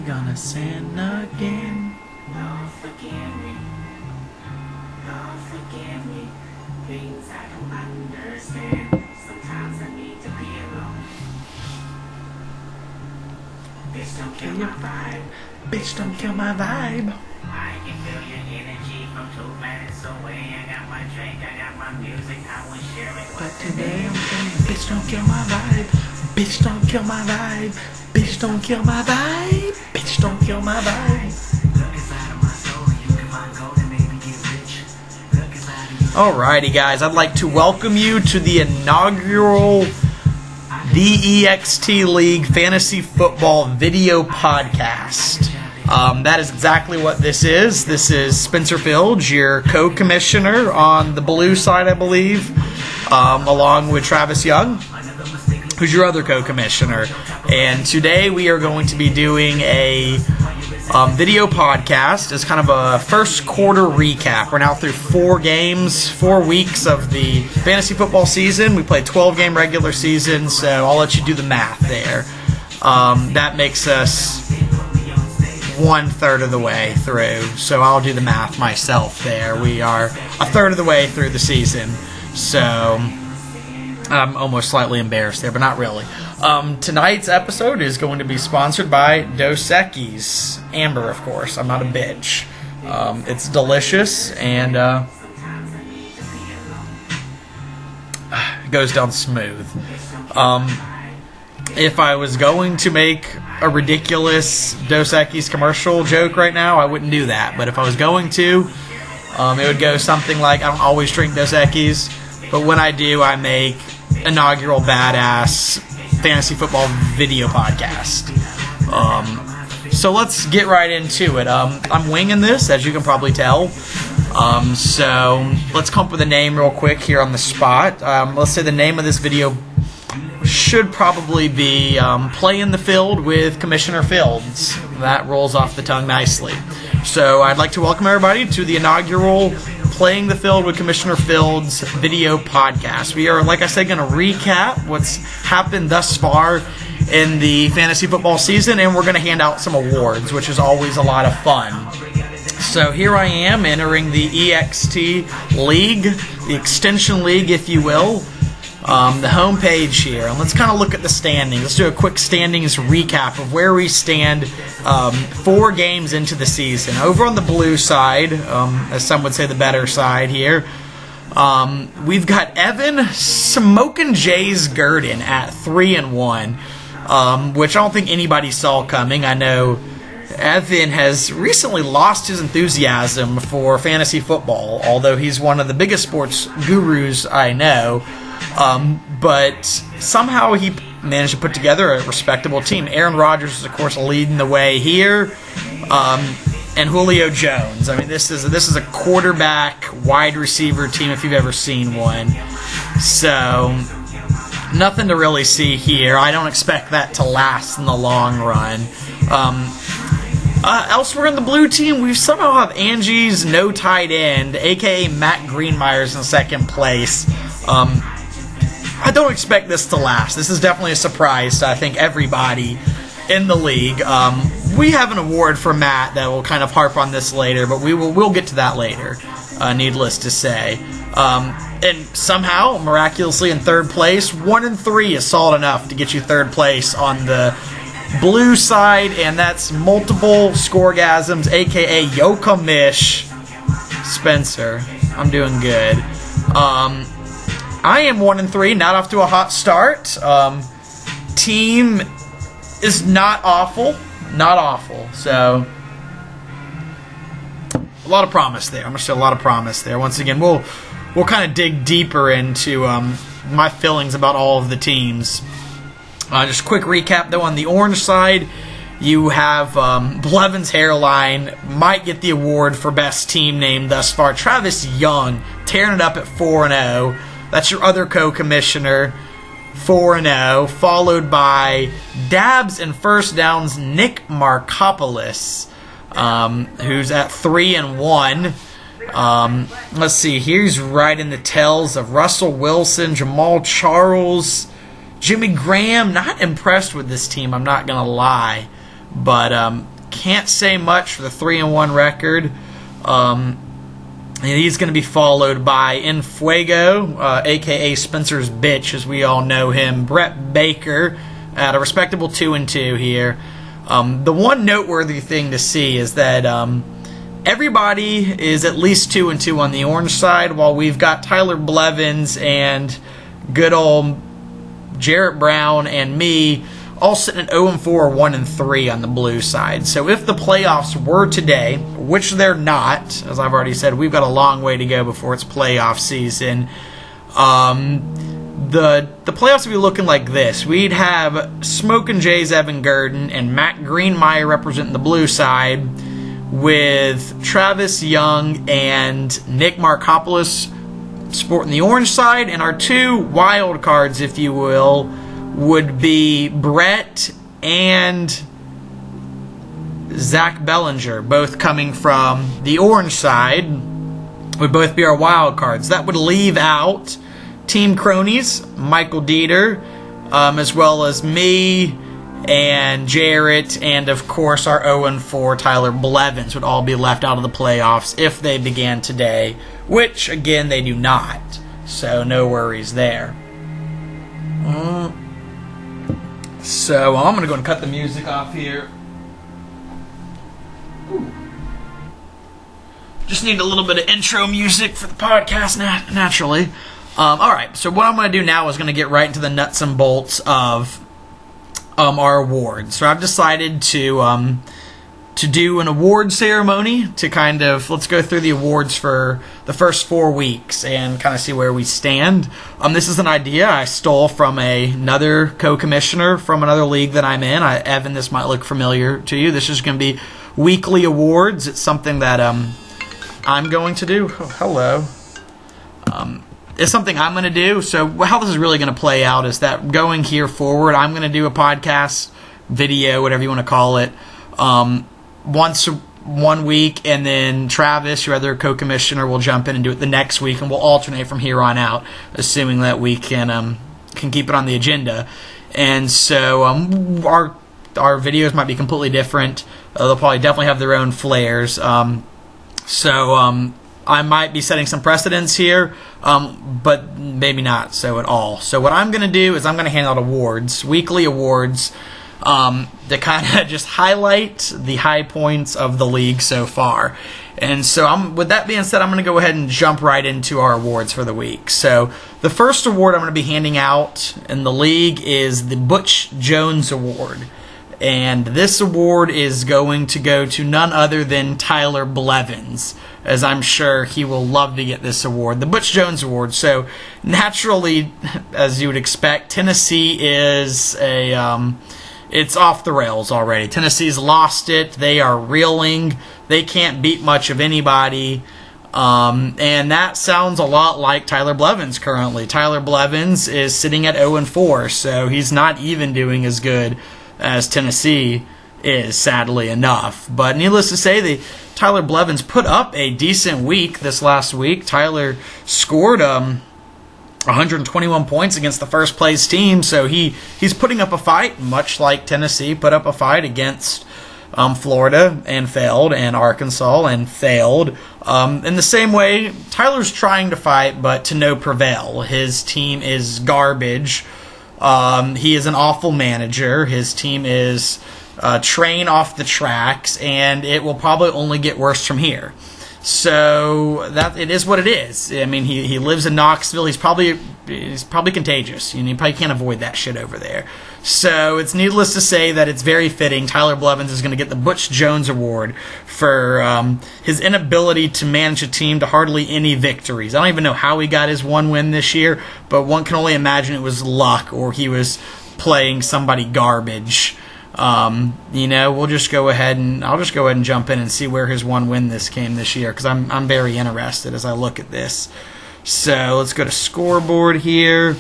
gonna sin again? Lord, forgive me. Lord, forgive me. Things I don't understand. Sometimes I need to be alone. Bitch, don't kill my vibe. Bitch, don't kill my vibe. I can feel your energy from 2 minutes away. I got my drink, I got my music. I will share it. But today I'm saying, bitch, don't kill my vibe. Bitch, don't kill my vibe. Bitch, don't kill my vibe. Bitch, don't kill my vibe. Look inside of my soul. You can find gold and maybe get rich. Look inside of you. Alrighty, guys, I'd like to welcome you to the inaugural DEXT League Fantasy Football video podcast. That is exactly what this is. This is Spencer Fields, your co-commissioner on the blue side, I believe, along with Travis Young, who's your other co-commissioner. And today we are going to be doing a video podcast as kind of a first quarter recap. We're now through 4 games, 4 weeks of the fantasy football season. We played 12-game regular season, so I'll let you do the math there. That makes us 1/3 of the way through, so I'll do the math myself there. We are 1/3 of the way through the season, so I'm almost slightly embarrassed there, but not really. Tonight's episode is going to be sponsored by Dos Equis. Amber, of course. I'm not a bitch. It's delicious, and it goes down smooth. If I was going to make a ridiculous Dos Equis commercial joke right now, I wouldn't do that. But if I was going to, it would go something like, I don't always drink Dos Equis, but when I do, I make inaugural badass fantasy football video podcast. So let's get right into it. I'm winging this, as you can probably tell. So let's come up with a name real quick here on the spot. Let's say the name of this video should probably be Play in the Field with Commissioner Fields. That rolls off the tongue nicely. So I'd like to welcome everybody to the inaugural Playing the Field with Commissioner Fields video podcast. We are, like I said, going to recap what's happened thus far in the fantasy football season, and we're going to hand out some awards, which is always a lot of fun. So here I am entering the EXT League, the Extension League, if you will. The homepage here, and let's kind of look at the standings. Let's do a quick standings recap of where we stand 4 games into the season. Over on the blue side, as some would say the better side here, we've got Evan Smokin' Jays Gurdon at 3-1, which I don't think anybody saw coming. I know Evan has recently lost his enthusiasm for fantasy football, although he's one of the biggest sports gurus I know. But somehow he managed to put together a respectable team. Aaron Rodgers is, of course, leading the way here, and Julio Jones. I mean, this is a quarterback, wide receiver team if you've ever seen one. So nothing to really see here. I don't expect that to last in the long run. Elsewhere in the blue team, we somehow have Angie's no tight end, a.k.a. Matt Greenmeyer's in second place. I don't expect this to last. This is definitely a surprise to, I think, everybody in the league. We have an award for Matt that will kind of harp on this later, but we'll get to that later, needless to say. And somehow, miraculously in third place, 1-3 is solid enough to get you third place on the blue side, and that's multiple scoregasms, a.k.a. Yokamish Spencer. I'm doing good. I am 1-3, not off to a hot start. Team is not awful. So a lot of promise there. I'm gonna say a lot of promise there. Once again, we'll kind of dig deeper into my feelings about all of the teams. Just a quick recap though. On the orange side, you have Blevin's hairline might get the award for best team name thus far. Travis Young tearing it up at 4-0. That's your other co-commissioner, 4-0, followed by Dabs and First Downs Nick Markopoulos, who's at 3-1. Let's see, he's right in the tails of Russell Wilson, Jamal Charles, Jimmy Graham. Not impressed with this team, I'm not going to lie. But can't say much for the 3-1 record. And he's going to be followed by Enfuego, a.k.a. Spencer's bitch, as we all know him, Brett Baker, at a respectable 2-2 here. The one noteworthy thing to see is that everybody is at least 2-2 on the orange side, while we've got Tyler Blevins and good old Jarrett Brown and me all sitting at 0-4 or 1-3 on the blue side. So if the playoffs were today, which they're not, as I've already said, we've got a long way to go before it's playoff season. The playoffs would be looking like this. We'd have Smokin' Jay's Evan Gurdon and Matt Greenmeyer representing the blue side, with Travis Young and Nick Markopoulos sporting the orange side, and our two wild cards, if you will, would be Brett and Zach Bellinger, both coming from the orange side, would both be our wild cards. That would leave out team cronies, Michael Dieter, as well as me and Jarrett, and of course our 0-4 Tyler Blevins would all be left out of the playoffs if they began today, which again they do not, so no worries there. So I'm going to go and cut the music off here. Just need a little bit of intro music for the podcast, naturally. Alright, so what I'm going to do now is going to get right into the nuts and bolts of our awards. So I've decided to do an award ceremony to kind of, let's go through the awards for the first 4 weeks and kind of see where we stand. This is an idea I stole from another co-commissioner from another league that I'm in. Evan, this might look familiar to you. This is going to be weekly awards. It's something that I'm going to do. Oh, hello. It's something I'm going to do. So how this is really going to play out is that going here forward, I'm going to do a podcast, video, whatever you want to call it, once 1 week, and then Travis, your other co-commissioner, will jump in and do it the next week, and we'll alternate from here on out, assuming that we can keep it on the agenda. And so our videos might be completely different. They'll probably definitely have their own flares. So I might be setting some precedents here, but maybe not so at all. So what I'm going to do is I'm going to hand out awards, weekly awards, to kind of just highlight the high points of the league so far. And so with that being said, I'm going to go ahead and jump right into our awards for the week. So the first award I'm going to be handing out in the league is the Butch Jones Award. And this award is going to go to none other than Tyler Blevins, as I'm sure he will love to get this award, the Butch Jones Award. So naturally, as you would expect, Tennessee is it's off the rails already. Tennessee's lost it. They are reeling. They can't beat much of anybody. And that sounds a lot like Tyler Blevins currently. Tyler Blevins is sitting at 0-4, so he's not even doing as good as Tennessee is, sadly enough. But needless to say, Tyler Blevins put up a decent week this last week. Tyler scored 121 points against the first place team, so he's putting up a fight, much like Tennessee put up a fight against Florida and failed, and Arkansas and failed. In the same way, Tyler's trying to fight, but to no prevail. His team is garbage. He is an awful manager. His team is train off the tracks, and it will probably only get worse from here. So that it is what it is. I mean, he lives in Knoxville. He's probably contagious. You probably can't avoid that shit over there. So it's needless to say that it's very fitting. Tyler Blevins is going to get the Butch Jones Award for his inability to manage a team to hardly any victories. I don't even know how he got his one win this year, but one can only imagine it was luck or he was playing somebody garbage. I'll just go ahead and jump in and see where his one win this came this year, because I'm very interested as I look at this. So let's go to scoreboard here,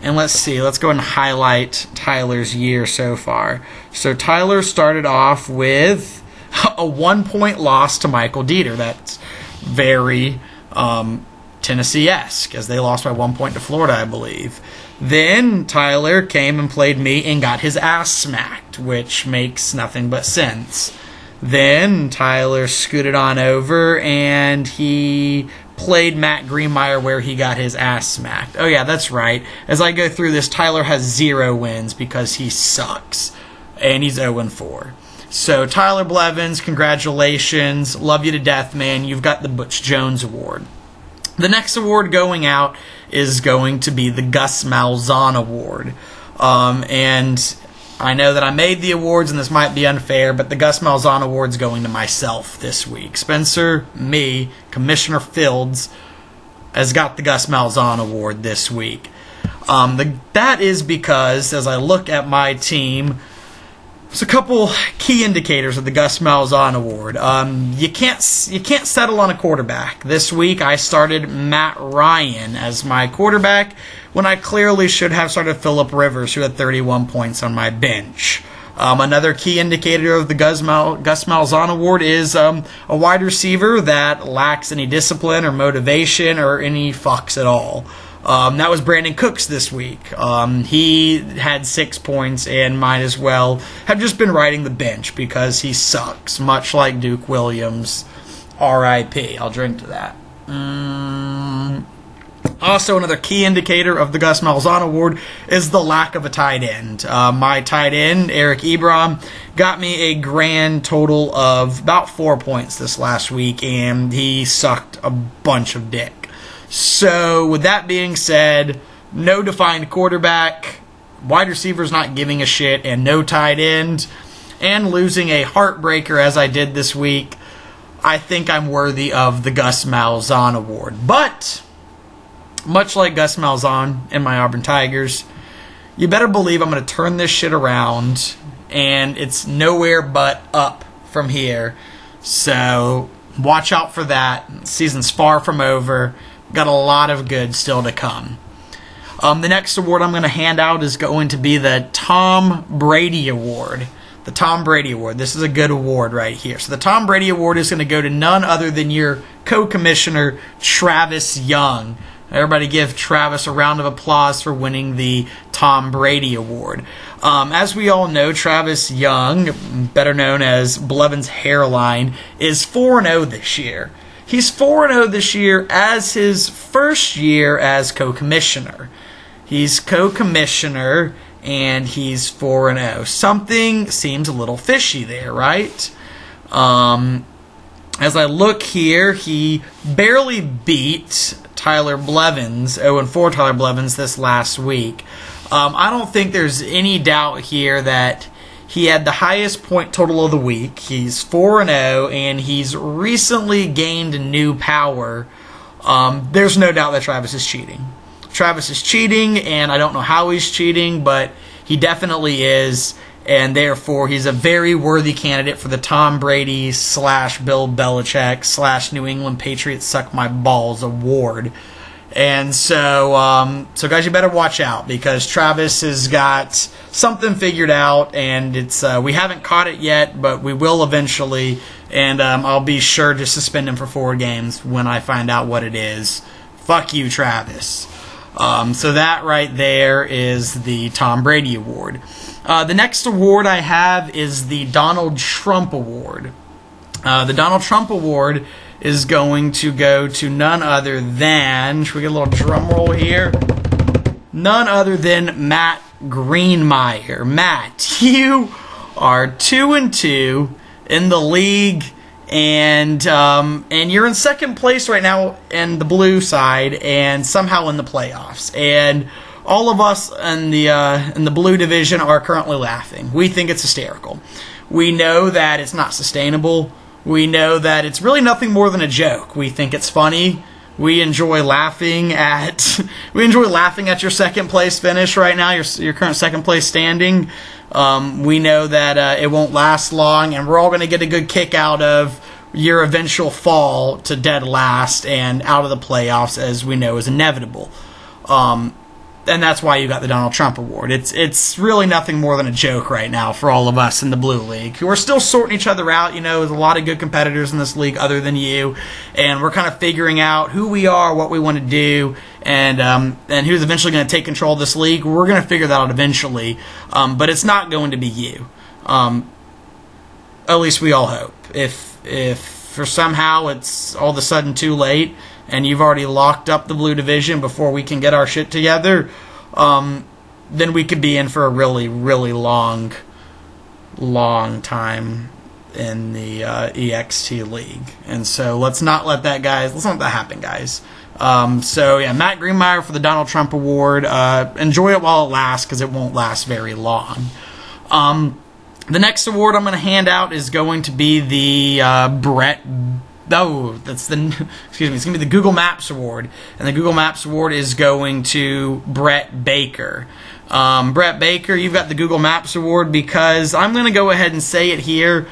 and let's go ahead and highlight Tyler's year so far. So Tyler started off with a 1-point loss to Michael Dieter. That's very Tennessee-esque, as they lost by 1 point to Florida, I believe. Then Tyler came and played me and got his ass smacked, which makes nothing but sense. Then Tyler scooted on over and he played Matt Greenmeyer where he got his ass smacked. Oh yeah, that's right. As I go through this, Tyler has 0 wins because he sucks. And he's 0-4. So Tyler Blevins, congratulations. Love you to death, man. You've got the Butch Jones Award. The next award going out is going to be the Gus Malzahn Award. And I know that I made the awards, and this might be unfair, but the Gus Malzahn Award's going to myself this week. Spencer, me, Commissioner Fields has got the Gus Malzahn Award this week. That is because, as I look at my team, there's a couple key indicators of the Gus Malzahn Award. You can't settle on a quarterback. This week I started Matt Ryan as my quarterback when I clearly should have started Phillip Rivers, who had 31 points on my bench. Another key indicator of the Gus Malzahn Award is a wide receiver that lacks any discipline or motivation or any fucks at all. That was Brandon Cooks this week. He had 6 points and might as well have just been riding the bench because he sucks, much like Duke Williams. R.I.P. I'll drink to that. Also, another key indicator of the Gus Malzahn Award is the lack of a tight end. My tight end, Eric Ebron, got me a grand total of about 4 points this last week, and he sucked a bunch of dick. So, with that being said, no defined quarterback, wide receivers not giving a shit, and no tight end, and losing a heartbreaker as I did this week, I think I'm worthy of the Gus Malzahn Award. But, much like Gus Malzahn and my Auburn Tigers, you better believe I'm going to turn this shit around, and it's nowhere but up from here. So, watch out for that. Season's far from over. Got a lot of good still to come. The next award I'm going to hand out is going to be the Tom Brady Award. The Tom Brady Award. This is a good award right here. So the Tom Brady Award is going to go to none other than your co-commissioner, Travis Young. Everybody give Travis a round of applause for winning the Tom Brady Award. As we all know, Travis Young, better known as Blevins Hairline, is 4-0 this year. He's 4-0 this year as his first year as co-commissioner. He's co-commissioner and he's 4-0. Something seems a little fishy there, right? As I look here, he barely beat Tyler Blevins, 0-4 Tyler Blevins this last week. I don't think there's any doubt here that he had the highest point total of the week. He's 4-0, and he's recently gained new power. There's no doubt that Travis is cheating. Travis is cheating, and I don't know how he's cheating, but he definitely is, and therefore he's a very worthy candidate for the Tom Brady / Bill Belichick / New England Patriots Suck My Balls Award. And so guys, you better watch out because Travis has got something figured out, and it's we haven't caught it yet, but we will eventually. And I'll be sure to suspend him for 4 games when I find out what it is. Fuck you, Travis. So that right there is the Tom Brady Award. The next award I have is the Donald Trump Award. The Donald Trump Award is going to go to none other than, should we get a little drum roll here? None other than Matt Greenmeyer. Matt, you are 2-2 in the league, and you're in second place right now in the blue side, and somehow in the playoffs. And all of us in the blue division are currently laughing. We think it's hysterical. We know that it's not sustainable. We know that it's really nothing more than a joke. We think it's funny. We enjoy laughing at your second place finish right now, your current second place standing. We know that it won't last long, and we're all going to get a good kick out of your eventual fall to dead last and out of the playoffs, as we know is inevitable. And that's why you got the Donald Trump Award. It's really nothing more than a joke right now for all of us in the Blue League. We're still sorting each other out. There's a lot of good competitors in this league other than you, and we're kind of figuring out who we are, what we want to do, and who's eventually going to take control of this league. We're going to figure that out eventually, but it's not going to be you. At least we all hope. If for somehow it's all of a sudden too late and you've already locked up the blue division before we can get our shit together, then we could be in for a really, really long time in the EXT league. And so let's not let that happen, guys. So yeah, Matt Greenmeyer for the Donald Trump Award. Enjoy it while it lasts, because it won't last very long. The next award I'm going to hand out is going to be the it's going to be the Google Maps Award. And the Google Maps Award is going to Brett Baker. Brett Baker, you've got the Google Maps Award because I'm going to go ahead and say it here.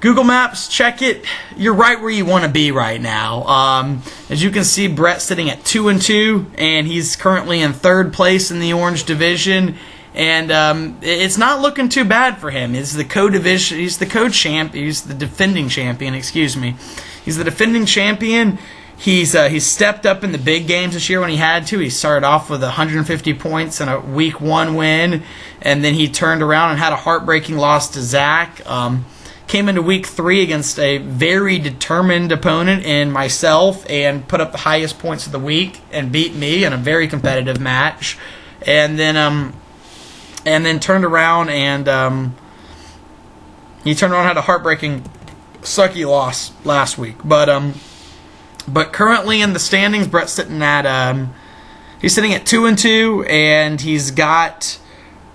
Google Maps, check it. You're right where you want to be right now. As you can see, Brett's sitting at 2-2, and he's currently in third place in the Orange Division. And it's not looking too bad for him. He's the co-division. He's the co-champ. He's the defending champion. Excuse me. He's the defending champion. He's stepped up in the big games this year when he had to. He started off with 150 points and a Week 1 win, and then he turned around and had a heartbreaking loss to Zach. Came into Week 3 against a very determined opponent in myself and put up the highest points of the week and beat me in a very competitive match. And then turned around and had a heartbreaking, sucky loss last week. But currently in the standings, Brett's sitting at 2-2, and he's got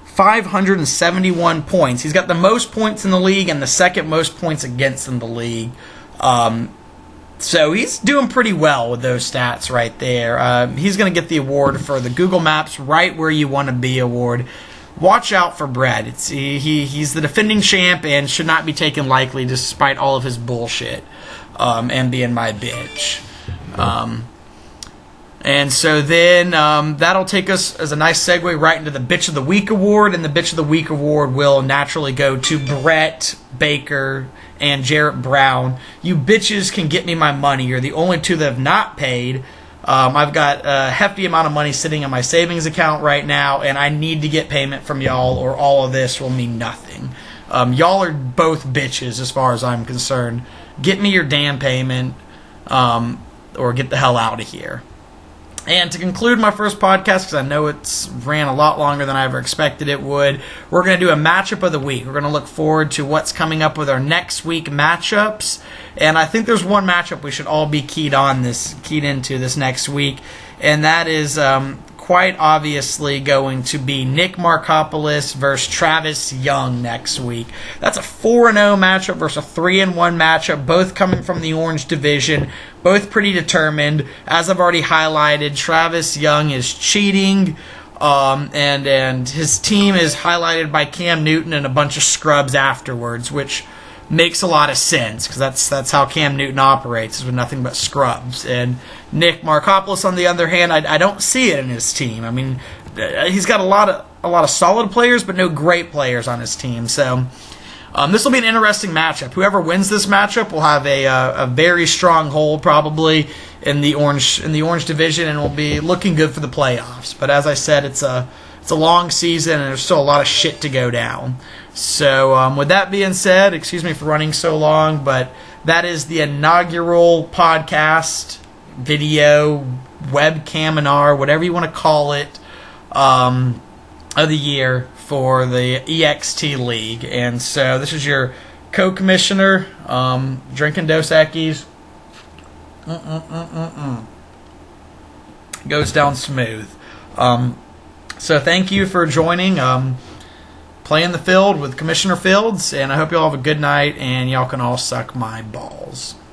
571 points. He's got the most points in the league and the second most points against in the league. So he's doing pretty well with those stats right there. He's going to get the award for the Google Maps Right Where You Want to Be award. Watch out for Brett. He's the defending champ and should not be taken lightly despite all of his bullshit and being my bitch. And so then that'll take us as a nice segue right into the Bitch of the Week award, and the Bitch of the Week award will naturally go to Brett Baker and Jarrett Brown. You bitches can get me my money. You're the only two that have not paid. I've got a hefty amount of money sitting in my savings account right now, and I need to get payment from y'all, or all of this will mean nothing. Y'all are both bitches as far as I'm concerned. Get me your damn payment, or get the hell out of here. And to conclude my first podcast, because I know it's ran a lot longer than I ever expected it would, we're going to do a matchup of the week. We're going to look forward to what's coming up with our next week matchups. And I think there's one matchup we should all be keyed into this next week, and that is quite obviously going to be Nick Markopoulos versus Travis Young next week. That's a 4-0 matchup versus a 3-1 matchup, both coming from the Orange Division, both pretty determined. As I've already highlighted, Travis Young is cheating, and his team is highlighted by Cam Newton and a bunch of scrubs afterwards, which makes a lot of sense, because that's how Cam Newton operates, is with nothing but scrubs. And Nick Markopoulos, on the other hand, I don't see it in his team. I mean, he's got a lot of solid players, but no great players on his team. So this will be an interesting matchup. Whoever wins this matchup will have a very strong hold probably in the Orange Division, and will be looking good for the playoffs. But as I said, it's a long season, and there's still a lot of shit to go down. So with that being said, excuse me for running so long, but that is the inaugural podcast, video, webcaminar, whatever you want to call it, of the year for the EXT League. And so this is your co-commissioner, drinking Dos Equis. Goes down smooth. So thank you for joining Playing the Field with Commissioner Fields, and I hope you all have a good night, and y'all can all suck my balls.